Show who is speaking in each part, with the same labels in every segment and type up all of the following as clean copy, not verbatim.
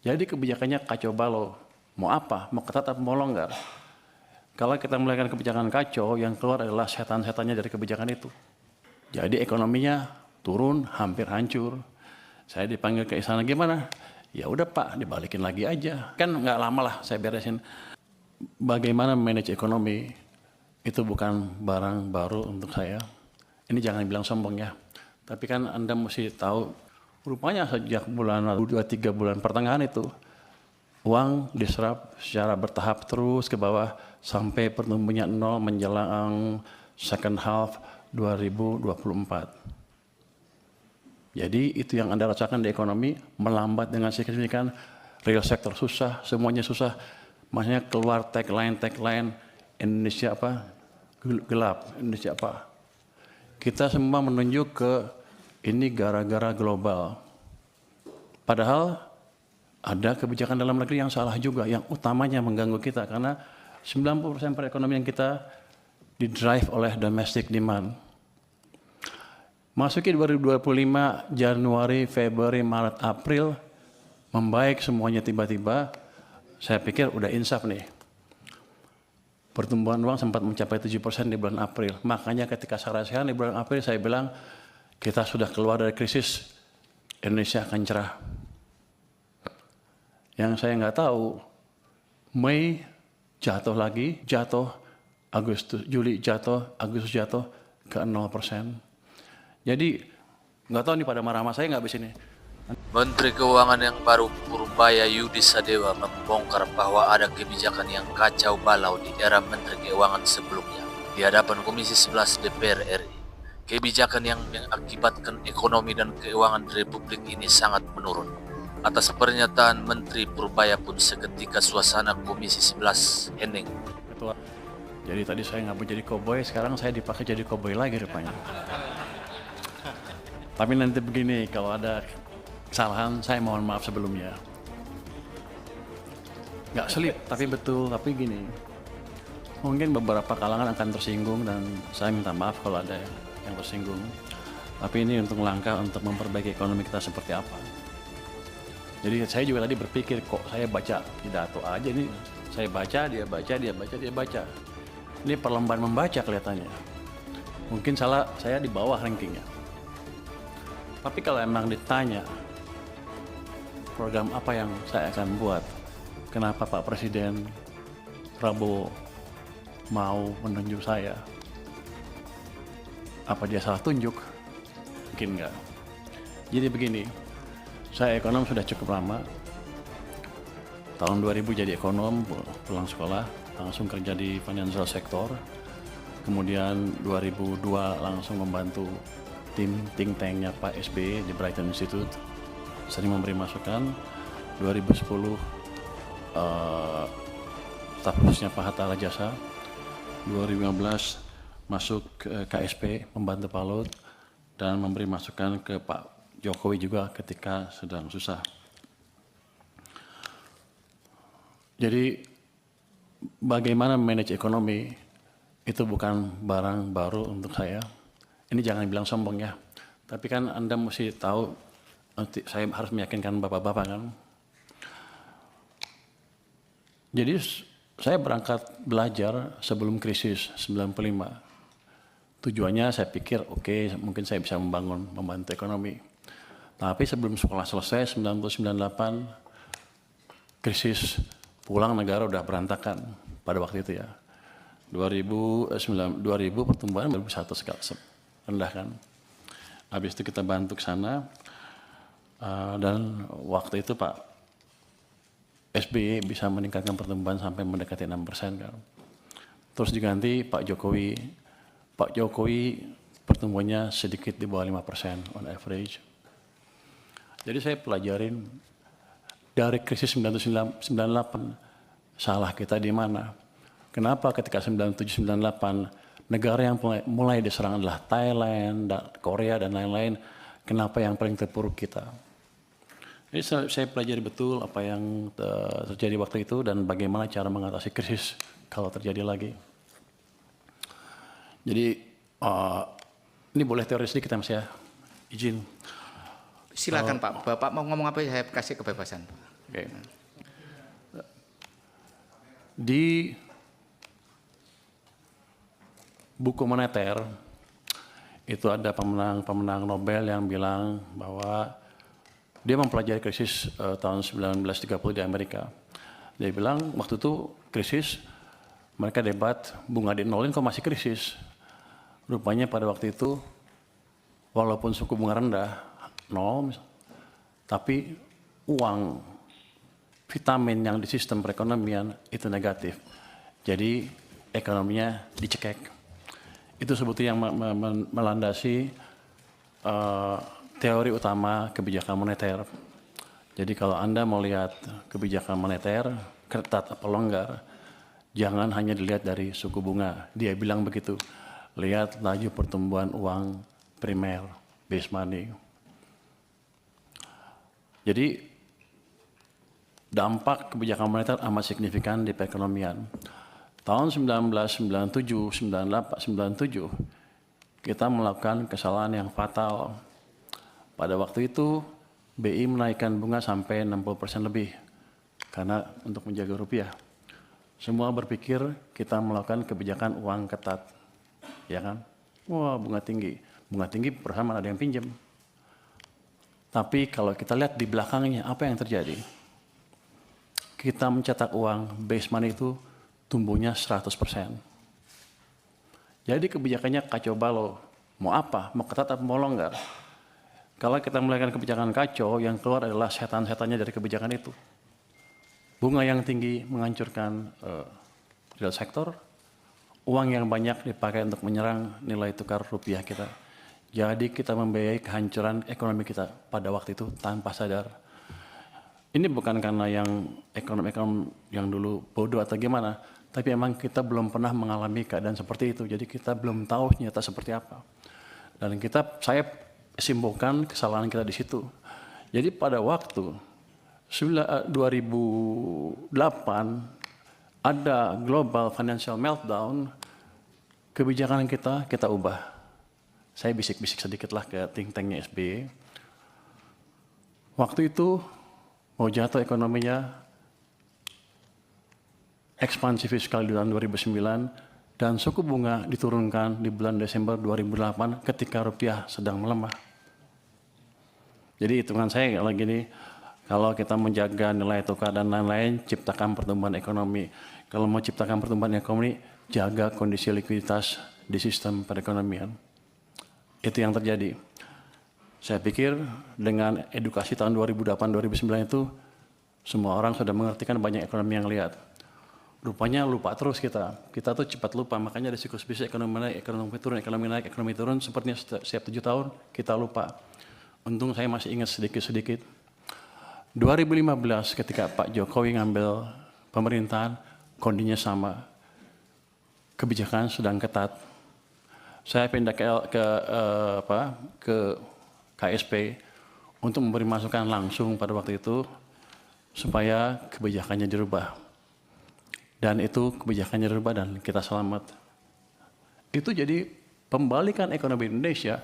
Speaker 1: Jadi kebijakannya kacau balau. Mau apa? Mau ketat atau mau longgar? Kalau kita melakukan kebijakan kacau, yang keluar adalah setan-setannya dari kebijakan itu. Jadi ekonominya turun, hampir hancur. Saya dipanggil ke istana, gimana? Ya udah Pak, dibalikin lagi aja. Kan nggak lama lah saya beresin. Bagaimana manage ekonomi, itu bukan barang baru untuk saya. Ini jangan bilang sombong ya. Tapi kan Anda mesti tahu, rupanya sejak bulan 2-3 bulan pertengahan itu, uang diserap secara bertahap terus ke bawah sampai pertumbuhannya nol menjelang second half 2024. Jadi itu yang Anda rasakan di ekonomi, melambat dengan signifikan, real sector susah, semuanya susah. Maksudnya keluar tagline Indonesia apa? Gelap, Indonesia apa? Kita semua menunjuk ke ini gara-gara global. Padahal ada kebijakan dalam negeri yang salah juga, yang utamanya mengganggu kita karena 90% perekonomian kita didrive oleh domestic demand. Masuki 2025, Januari, Februari, Maret, April, membaik semuanya tiba-tiba, saya pikir udah insaf nih. Pertumbuhan uang sempat mencapai 7% di bulan April. Makanya ketika saya rasakan di bulan April, saya bilang, kita sudah keluar dari krisis, Indonesia akan cerah. Yang saya nggak tahu, Mei jatuh lagi, Juli jatuh, Agustus jatuh ke 0%. Jadi nggak tahu nih pada marah sama saya nggak habis ini.
Speaker 2: Menteri Keuangan yang baru Purbaya Yudi Sadewa membongkar bahwa ada kebijakan yang kacau balau di era Menteri Keuangan sebelumnya di hadapan Komisi 11 DPR RI. Kebijakan yang mengakibatkan ekonomi dan keuangan Republik ini sangat menurun. Atas pernyataan Menteri Purbaya pun seketika suasana Komisi 11 hening.
Speaker 1: Ketua. Jadi tadi saya nggak mau jadi koboi, sekarang saya dipakai jadi koboi lagi rupanya. Tapi nanti begini, kalau ada kesalahan saya mohon maaf sebelumnya. Nggak selip, tapi betul, tapi gini. Mungkin beberapa kalangan akan tersinggung dan saya minta maaf kalau ada yang tersinggung. Tapi ini untuk langkah untuk memperbaiki ekonomi kita seperti apa. Jadi saya juga tadi berpikir kok saya baca pidato aja nih. Saya baca, dia baca, dia baca, dia baca. Ini perlombaan membaca kelihatannya. Mungkin salah saya di bawah rankingnya. Tapi kalau emang ditanya program apa yang saya akan buat, kenapa Pak Presiden Prabowo mau menunjuk saya? Apa dia salah tunjuk? Mungkin enggak. Jadi begini, saya ekonom sudah cukup lama. Tahun 2000 jadi ekonom, pulang sekolah, langsung kerja di financial sector. Kemudian 2002 langsung membantu tim think tanknya Pak SBY di Brighton Institute, sering memberi masukan. 2010 staf khususnya Pak Hatta Rajasa. 2015 masuk ke KSP membantu Pak Lut dan memberi masukan ke Pak Jokowi juga ketika sedang susah. Jadi bagaimana manage ekonomi itu bukan barang baru untuk saya. Ini jangan bilang sombong ya, tapi kan Anda mesti tahu, nanti saya harus meyakinkan bapak-bapak kan. Jadi saya berangkat belajar sebelum krisis 95. Tujuannya saya pikir oke, mungkin saya bisa membantu ekonomi. Tapi sebelum sekolah selesai 1998 krisis, pulang negara udah berantakan pada waktu itu ya. 2000 pertumbuhan baru 1 rendah kan. Habis itu kita bantu ke sana dan waktu itu Pak SBY bisa meningkatkan pertumbuhan sampai mendekati 6% kan. Terus diganti Pak Jokowi. Pak Jokowi pertumbuhannya sedikit di bawah 5% on average. Jadi saya pelajarin dari krisis 1998 salah kita di mana. Kenapa ketika 97-98 negara yang mulai diserang adalah Thailand, Korea, dan lain-lain. Kenapa yang paling terpuruk kita? Jadi saya pelajari betul apa yang terjadi waktu itu dan bagaimana cara mengatasi krisis kalau terjadi lagi. Jadi ini boleh teori sedikit Mas ya, izin.
Speaker 3: Silakan Pak, Bapak mau ngomong apa saya kasih kebebasan.
Speaker 1: Oke. Di buku moneter itu ada pemenang Nobel yang bilang bahwa dia mempelajari krisis tahun 1930 di Amerika. Dia bilang waktu itu krisis, mereka debat bunga di nolin kok masih krisis. Rupanya pada waktu itu walaupun suku bunga rendah, nol, tapi uang, vitamin yang di sistem perekonomian itu negatif. Jadi ekonominya dicekek. Itu sebetulnya yang melandasi teori utama kebijakan moneter. Jadi kalau Anda mau lihat kebijakan moneter, ketat apa longgar, jangan hanya dilihat dari suku bunga. Dia bilang begitu, lihat laju pertumbuhan uang primer, base money. Jadi dampak kebijakan moneter amat signifikan di perekonomian. Tahun 1997, 98, 97, kita melakukan kesalahan yang fatal. Pada waktu itu, BI menaikkan bunga sampai 60% lebih, karena untuk menjaga rupiah. Semua berpikir kita melakukan kebijakan uang ketat, ya kan? Wah, bunga tinggi perusahaan mana ada yang pinjam. Tapi kalau kita lihat di belakangnya, apa yang terjadi? Kita mencetak uang, base money itu tumbuhnya 100%. Jadi kebijakannya kacau balau. Mau apa? Mau ketat atau mau longgar? Kalau kita melakukan kebijakan kacau, yang keluar adalah setan-setannya dari kebijakan itu. Bunga yang tinggi menghancurkan real sektor, uang yang banyak dipakai untuk menyerang nilai tukar rupiah kita. Jadi kita membiayai kehancuran ekonomi kita pada waktu itu tanpa sadar. Ini bukan karena yang ekonom-ekonom yang dulu bodoh atau gimana, tapi memang kita belum pernah mengalami keadaan seperti itu. Jadi kita belum tahu nyata seperti apa. Dan saya simpulkan kesalahan kita di situ. Jadi pada waktu 2008 ada global financial meltdown, kebijakan kita ubah. Saya bisik-bisik sedikit lah ke think tanknya SBY. Waktu itu mau jatuh ekonominya, ekspansi fiskal di tahun 2009, dan suku bunga diturunkan di bulan Desember 2008 ketika rupiah sedang melemah. Jadi hitungan saya kalau gini, kalau kita menjaga nilai tukar dan lain-lain, ciptakan pertumbuhan ekonomi. Kalau mau ciptakan pertumbuhan ekonomi, jaga kondisi likuiditas di sistem perekonomian. Itu yang terjadi. Saya pikir dengan edukasi tahun 2008-2009 itu, semua orang sudah mengertikan banyak ekonomi yang lihat. Rupanya lupa terus kita tuh cepat lupa, makanya ada siklus bisnis ekonomi naik, ekonomi turun, sepertinya setiap 7 tahun kita lupa. Untung saya masih ingat sedikit-sedikit. 2015 ketika Pak Jokowi ngambil pemerintahan, kondisinya sama. Kebijakan sedang ketat. Saya pindah ke KSP untuk memberi masukan langsung pada waktu itu supaya kebijakannya dirubah. Dan itu kebijakannya dirubah dan kita selamat. Itu jadi pembalikan ekonomi Indonesia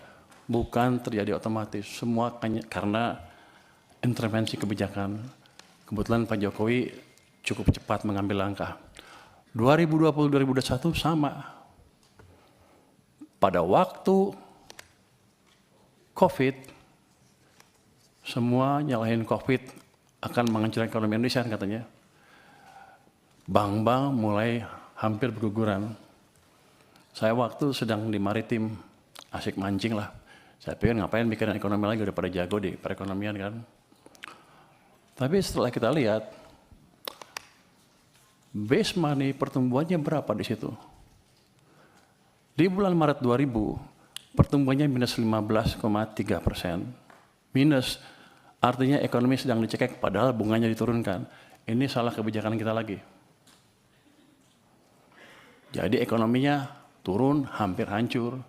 Speaker 1: bukan terjadi otomatis. Semua karena intervensi kebijakan. Kebetulan Pak Jokowi cukup cepat mengambil langkah. 2020-2021 sama. Pada waktu COVID, semua nyalahin COVID akan menghancurkan ekonomi Indonesia katanya. Bank-bank mulai hampir berguguran. Saya waktu sedang di maritim, asik mancing lah. Saya pikir ngapain mikirin ekonomi lagi, udah pada jago di perekonomian kan. Tapi setelah kita lihat, base money pertumbuhannya berapa di situ? Di bulan Maret 2000, pertumbuhannya minus 15,3%. Minus, artinya ekonomi sedang dicekek padahal bunganya diturunkan. Ini salah kebijakan kita lagi. Jadi ekonominya turun, hampir hancur.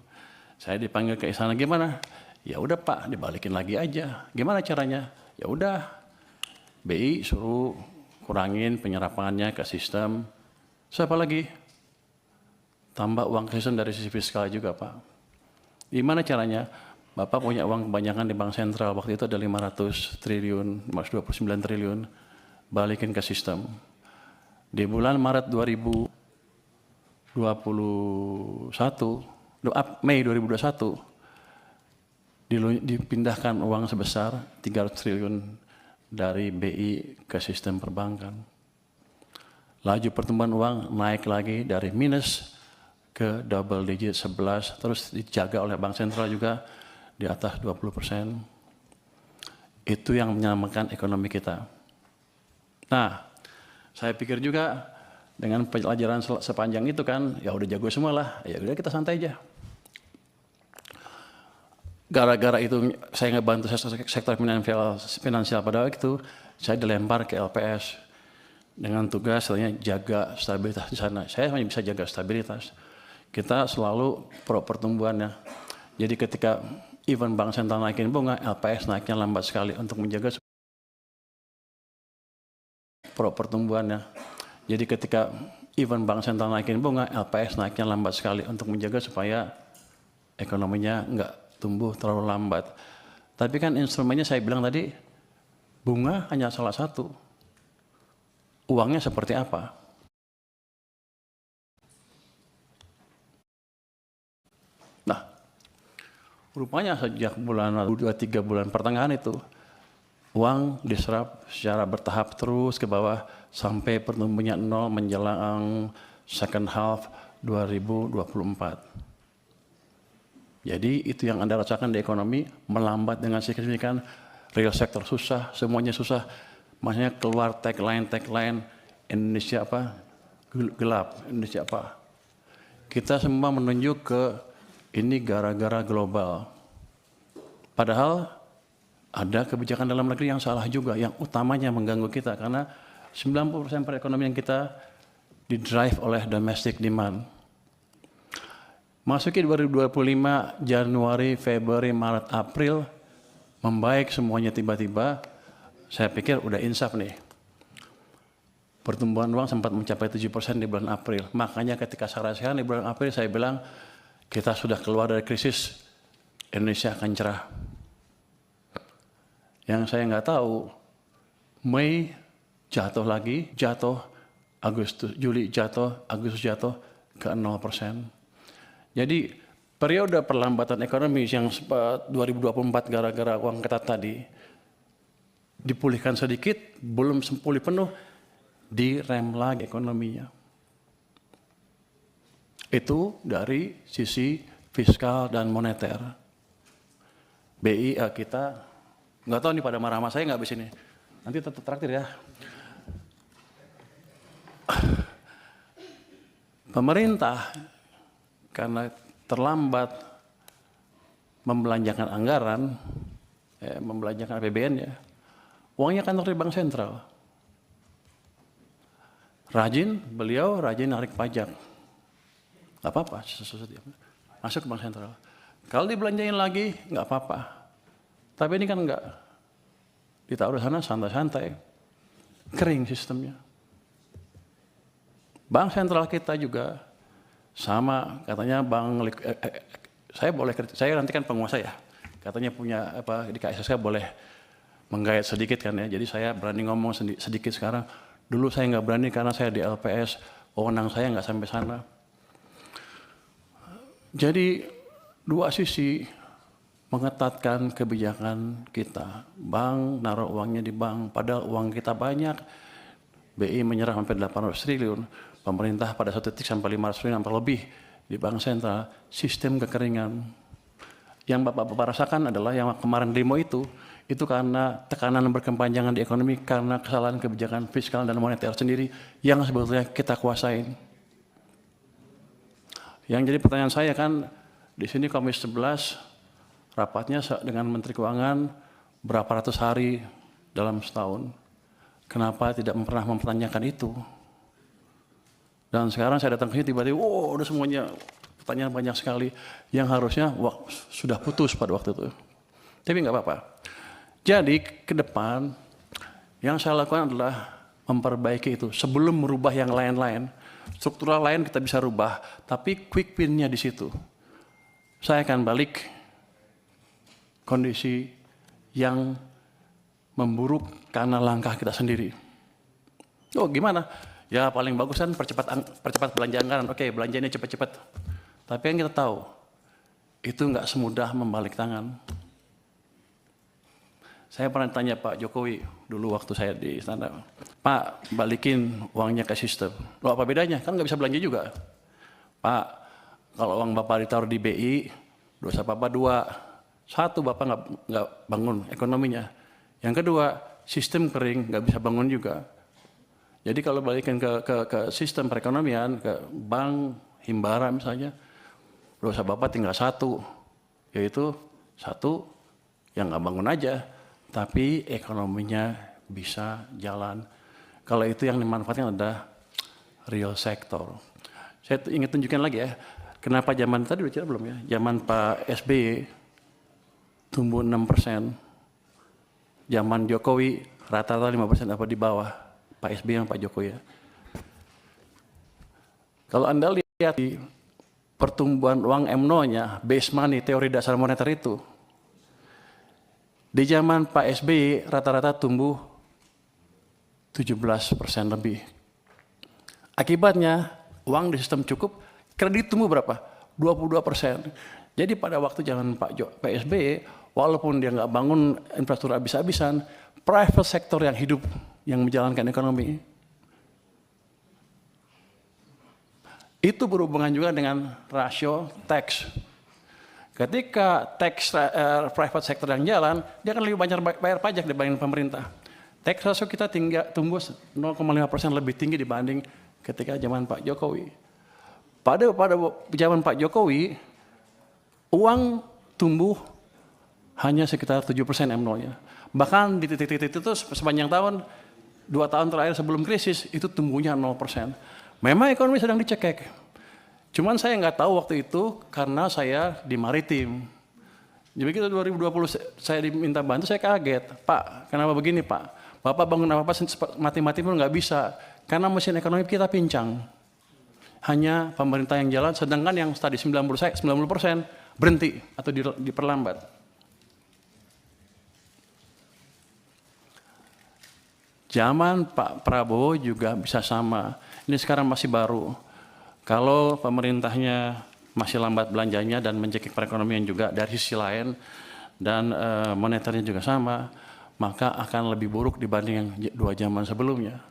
Speaker 1: Saya dipanggil ke istana, gimana? Ya udah Pak, dibalikin lagi aja. Gimana caranya? Ya udah, BI suruh kurangin penyerapannya ke sistem. Siapa lagi? Tambah uang ke sistem dari sisi fiskal juga Pak. Gimana caranya? Bapak punya uang kebanyakan di Bank Sentral. Waktu itu ada 500 triliun, 529 triliun. balikin ke sistem. Di bulan Maret 2021, Mei 2021, dipindahkan uang sebesar 300 triliun dari BI ke sistem perbankan. Laju pertumbuhan uang naik lagi dari minus ke double digit 11, terus dijaga oleh Bank Sentral juga di atas 20%. Itu yang menyelamatkan ekonomi kita. Nah, saya pikir juga dengan pelajaran sepanjang itu kan, ya udah jago semua lah, ya udah kita santai aja. Gara-gara itu saya ngebantu sektor finansial pada waktu itu, saya dilempar ke LPS dengan tugas katanya jaga stabilitas di sana. Saya hanya bisa jaga stabilitas. Kita selalu pro pertumbuhannya. Jadi ketika even Bank Sentral naikin bunga, LPS naiknya lambat sekali untuk menjaga pro pertumbuhannya. Jadi ketika even Bank Sentral naikin bunga, LPS naiknya lambat sekali untuk menjaga supaya ekonominya nggak tumbuh terlalu lambat. Tapi kan instrumennya saya bilang tadi, bunga hanya salah satu. Uangnya seperti apa? Nah, rupanya sejak bulan 2-3 bulan pertengahan itu, uang diserap secara bertahap terus ke bawah sampai pertumbuhannya 0 menjelang second half 2024. Jadi itu yang Anda rasakan di ekonomi, melambat dengan signifikan, real sector susah, semuanya susah. Maksudnya keluar tagline Indonesia apa? Gelap, Indonesia apa? Kita semua menunjuk ke ini gara-gara global. Padahal ada kebijakan dalam negeri yang salah juga, yang utamanya mengganggu kita karena 90% perekonomian kita didrive oleh domestic demand. Masuki 2025, Januari, Februari, Maret, April, membaik semuanya tiba-tiba, saya pikir udah insaf nih. Pertumbuhan uang sempat mencapai 7% di bulan April. Makanya ketika saya rasakan di bulan April, saya bilang, kita sudah keluar dari krisis, Indonesia akan cerah. Yang saya nggak tahu, Mei jatuh lagi, Agustus, Juli jatuh, Agustus jatuh ke 0%. Jadi periode perlambatan ekonomi yang 2024 gara-gara uang ketat tadi dipulihkan sedikit, belum pulih penuh, direm lagi ekonominya. Itu dari sisi fiskal dan moneter. BI kita nggak tahu nih pada marah sama saya nggak habis ini. Nanti tetap traktir ya. Pemerintah karena terlambat membelanjakan anggaran, membelanjakan APBN ya, uangnya kan dari Bank Sentral. Beliau rajin narik pajak. Nggak apa-apa, masuk ke Bank Sentral. Kalau dibelanjain lagi, nggak apa-apa. Tapi ini kan nggak. Ditaruh di sana santai-santai. Kering sistemnya. Bank Sentral kita juga sama, katanya saya nanti kan penguasa ya. Katanya punya apa di KSSK boleh menggayat sedikit kan ya. Jadi saya berani ngomong sedikit sekarang. Dulu saya nggak berani karena saya di LPS, wewenang saya nggak sampai sana. Jadi dua sisi mengetatkan kebijakan kita. Bank naruh uangnya di bank, padahal uang kita banyak. BI menyerah sampai 800 triliun, pemerintah pada satu titik sampai 500 triliun sampai lebih di Bank Sentral, sistem kekeringan. Yang Bapak-Bapak rasakan adalah yang kemarin demo itu karena tekanan berkepanjangan di ekonomi, karena kesalahan kebijakan fiskal dan moneter sendiri yang sebetulnya kita kuasain. Yang jadi pertanyaan saya kan, di sini Komisi 11 rapatnya dengan Menteri Keuangan berapa ratus hari dalam setahun. Kenapa tidak pernah mempertanyakan itu? Dan sekarang saya datang ke sini tiba-tiba, udah semuanya pertanyaan banyak sekali yang harusnya sudah putus pada waktu itu. Tapi nggak apa-apa. Jadi ke depan yang saya lakukan adalah memperbaiki itu sebelum merubah yang lain-lain. Struktural lain kita bisa rubah, tapi quick win-nya di situ. Saya akan balik kondisi yang memburuk karena langkah kita sendiri. Oh gimana? Ya paling bagus kan percepat belanja anggaran. Oke, belanjanya cepat-cepat. Tapi yang kita tahu, itu nggak semudah membalik tangan. Saya pernah tanya Pak Jokowi dulu waktu saya di istana, Pak balikin uangnya ke sistem. Loh apa bedanya? Kan nggak bisa belanja juga. Pak, kalau uang Bapak ditaruh di BI, dosa Bapak dua. Satu, Bapak nggak bangun ekonominya. Yang kedua, sistem kering, nggak bisa bangun juga. Jadi kalau balikin ke sistem perekonomian, ke bank, himbara misalnya, dosa Bapak tinggal satu, yaitu satu yang nggak bangun aja, tapi ekonominya bisa jalan. Kalau itu yang dimanfaatkan adalah real sector. Saya ingin tunjukkan lagi ya, kenapa zaman tadi udah cerita belum ya, zaman Pak SBY tumbuh 6%, zaman Jokowi rata-rata 5% apa di bawah Pak SBY yang Pak Jokowi ya. Kalau Anda lihat di pertumbuhan uang MNO-nya, base money, teori dasar moneter itu, di zaman Pak SBY rata-rata tumbuh 17% lebih. Akibatnya uang di sistem cukup, kredit tumbuh berapa? 22%. Jadi pada waktu zaman Pak SBY, walaupun dia nggak bangun infrastruktur habis-habisan, private sector yang hidup, yang menjalankan ekonomi. Itu berhubungan juga dengan rasio tax. Ketika tax private sector yang jalan, dia akan lebih banyak bayar pajak dibanding pemerintah. Tax ratio kita tumbuh 0,5% lebih tinggi dibanding ketika zaman Pak Jokowi. Pada zaman Pak Jokowi, uang tumbuh hanya sekitar 7% MNO-nya. Bahkan di titik-titik itu sepanjang tahun, 2 tahun terakhir sebelum krisis, itu tumbuhnya 0%. Memang ekonomi sedang dicekek. Cuman saya nggak tahu waktu itu karena saya di maritim. Jadi begitu 2020 saya diminta bantu, saya kaget. Pak, kenapa begini Pak? Bapak bangun apa-apa mati-mati pun nggak bisa. Karena mesin ekonomi kita pincang. Hanya pemerintah yang jalan, sedangkan yang tadi 90% berhenti atau diperlambat. Zaman Pak Prabowo juga bisa sama. Ini sekarang masih baru. Kalau pemerintahnya masih lambat belanjanya dan mencekik perekonomian juga dari sisi lain, dan moneternya juga sama, maka akan lebih buruk dibanding yang 2 zaman sebelumnya.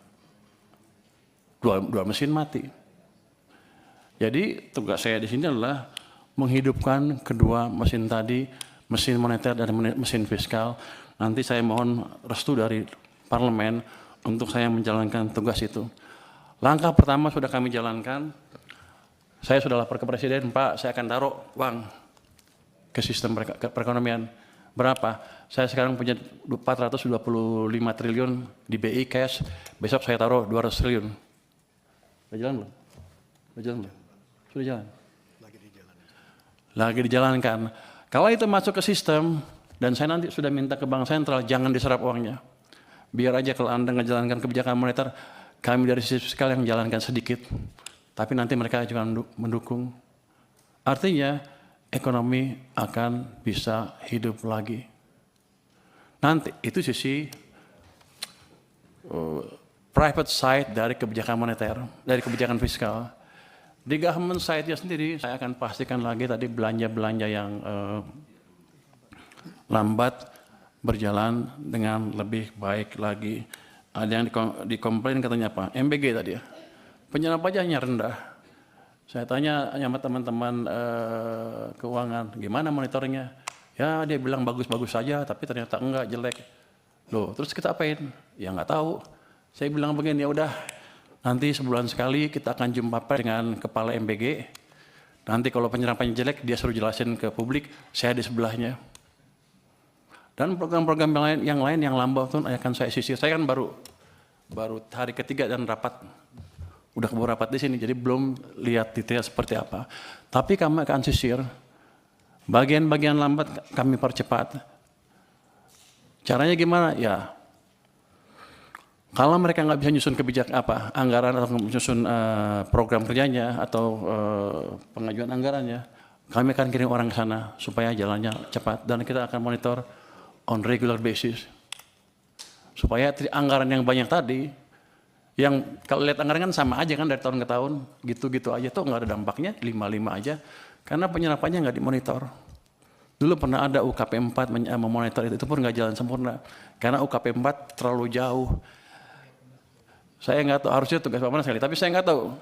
Speaker 1: Dua mesin mati. Jadi tugas saya di sini adalah menghidupkan kedua mesin tadi, mesin moneter dan mesin fiskal. Nanti saya mohon restu dari parlemen untuk saya menjalankan tugas itu. Langkah pertama sudah kami jalankan. Saya sudah lapor ke Presiden, Pak, saya akan taruh uang ke sistem perekonomian. Berapa? Saya sekarang punya 425 triliun di BI cash, besok saya taruh 200 triliun. Sudah jalan belum? Sudah jalan belum? Sudah jalan? Lagi dijalankan. Kalau itu masuk ke sistem, dan saya nanti sudah minta ke Bank Sentral, jangan diserap uangnya. Biar aja kalau Anda menjalankan kebijakan moneter, kami dari sisi fiskal yang menjalankan sedikit. Tapi nanti mereka juga mendukung. Artinya, ekonomi akan bisa hidup lagi. Nanti, itu sisi private side dari kebijakan moneter, dari kebijakan fiskal. Di government side-nya sendiri, saya akan pastikan lagi tadi belanja-belanja yang lambat berjalan dengan lebih baik lagi. Ada yang dikomplain katanya apa? MBG tadi ya. Penyerapan pajaknya rendah. Saya tanya sama teman-teman keuangan, gimana monitoringnya? Ya dia bilang bagus-bagus saja, tapi ternyata enggak, jelek. Loh, terus kita apain? Ya nggak tahu. Saya bilang begini, ya udah, nanti sebulan sekali kita akan jumpa dengan kepala MBG. Nanti kalau penyerapannya jelek, dia suruh jelasin ke publik, saya di sebelahnya. Dan program-program yang lain yang lambat itu akan saya sisir. Saya kan baru hari ketiga dan rapat. Udah keburu rapat di sini, jadi belum lihat detail seperti apa. Tapi kami akan sisir. Bagian-bagian lambat kami percepat. Caranya gimana? Ya, kalau mereka nggak bisa nyusun anggaran atau nyusun program kerjanya atau pengajuan anggarannya, kami akan kirim orang ke sana supaya jalannya cepat. Dan kita akan monitor on regular basis. Supaya anggaran yang banyak tadi, Yang kalau lihat anggaran kan sama aja kan dari tahun ke tahun, gitu-gitu aja tuh nggak ada dampaknya, 55 aja, karena penyerapannya nggak dimonitor. Dulu pernah ada UKP 4 memonitor itu pun nggak jalan sempurna, karena UKP 4 terlalu jauh. Saya nggak tahu, harusnya tugas Pak Manas sekali, tapi saya nggak tahu.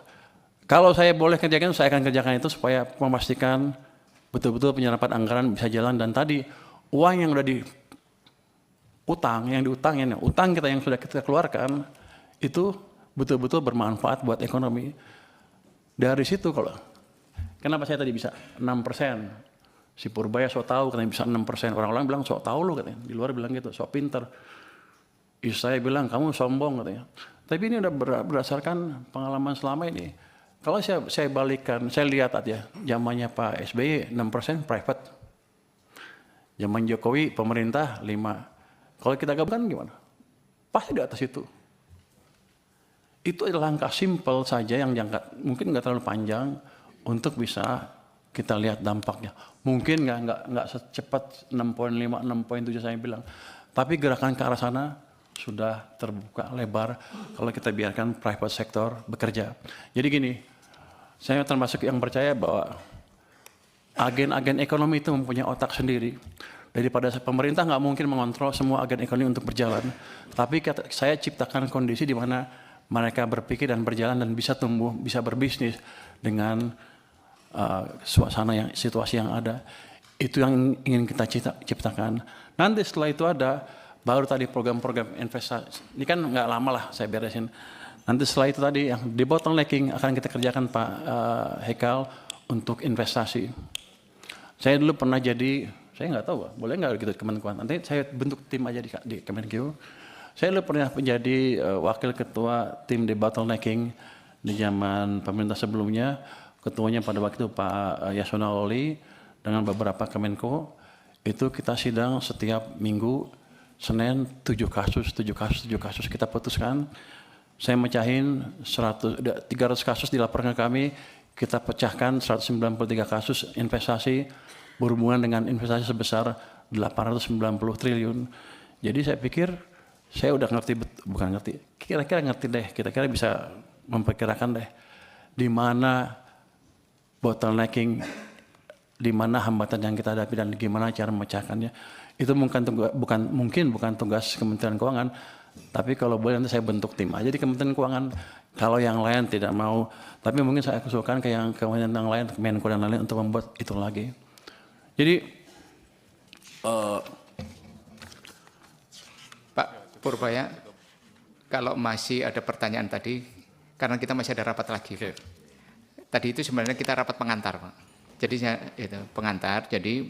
Speaker 1: Kalau saya boleh kerjakan, saya akan kerjakan itu supaya memastikan betul-betul penyerapan anggaran bisa jalan. Dan tadi uang yang udah utang kita yang sudah kita keluarkan itu betul-betul bermanfaat buat ekonomi. Dari situ kalau kenapa saya tadi bisa 6%? Si Purbaya sok tahu katanya bisa 6%. Orang-orang bilang sok tahu lo katanya. Di luar bilang gitu, sok pinter. Saya bilang kamu sombong katanya. Tapi ini udah berdasarkan pengalaman selama ini. Kalau saya balikan, saya lihat aja zamannya Pak SBY 6% private. Zaman Jokowi pemerintah 5%. Kalau kita gabungkan gimana? Pasti di atas itu. Itu adalah langkah simpel saja yang jangka mungkin nggak terlalu panjang untuk bisa kita lihat dampaknya. Mungkin nggak secepat 6,5, 6,7 saya bilang. Tapi gerakan ke arah sana sudah terbuka lebar kalau kita biarkan private sector bekerja. Jadi gini, saya termasuk yang percaya bahwa agen-agen ekonomi itu mempunyai otak sendiri. Daripada pemerintah nggak mungkin mengontrol semua agen ekonomi untuk berjalan. Tapi saya ciptakan kondisi di mana mereka berpikir dan berjalan dan bisa tumbuh, bisa berbisnis dengan situasi yang ada. Itu yang ingin kita ciptakan. Nanti setelah itu ada baru tadi program-program investasi. Ini kan nggak lama lah saya beresin. Nanti setelah itu tadi yang debottlenecking akan kita kerjakan Pak Hekal untuk investasi. Saya dulu pernah jadi, saya nggak tahu, boleh nggak gitu Kemenkuan. Nanti saya bentuk tim aja di Kemenku. Saya dulu pernah menjadi wakil ketua tim debottlenecking di zaman pemerintah sebelumnya. Ketuanya pada waktu itu Pak Yasona Lawli dengan beberapa Kemenko. Itu kita sidang setiap minggu. Senin 7 kasus kita putuskan. Saya mecahin 300 kasus dilaporkan ke kami, kita pecahkan 193 kasus investasi berhubungan dengan investasi sebesar 890 triliun. Jadi saya pikir saya udah ngerti, bukan ngerti, kira-kira ngerti deh, kira-kira bisa memperkirakan deh di mana bottlenecking, di mana hambatan yang kita hadapi dan gimana cara memecahkannya. Itu bukan tugas Kementerian Keuangan, tapi kalau boleh nanti saya bentuk tim aja di Kementerian Keuangan. Kalau yang lain tidak mau, tapi mungkin saya usulkan ke kementerian yang lain, Menko dan lain-lain untuk membuat itu lagi. Jadi
Speaker 3: Pak Purbaya, kalau masih ada pertanyaan tadi, karena kita masih ada rapat lagi. Okay. Tadi itu sebenarnya kita rapat pengantar, Pak. Jadi itu pengantar. Jadi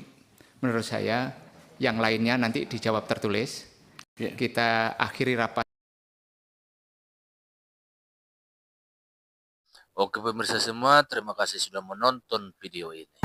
Speaker 3: menurut saya yang lainnya nanti dijawab tertulis. Yeah. Kita akhiri rapat.
Speaker 2: Oke pemirsa semua, terima kasih sudah menonton video ini.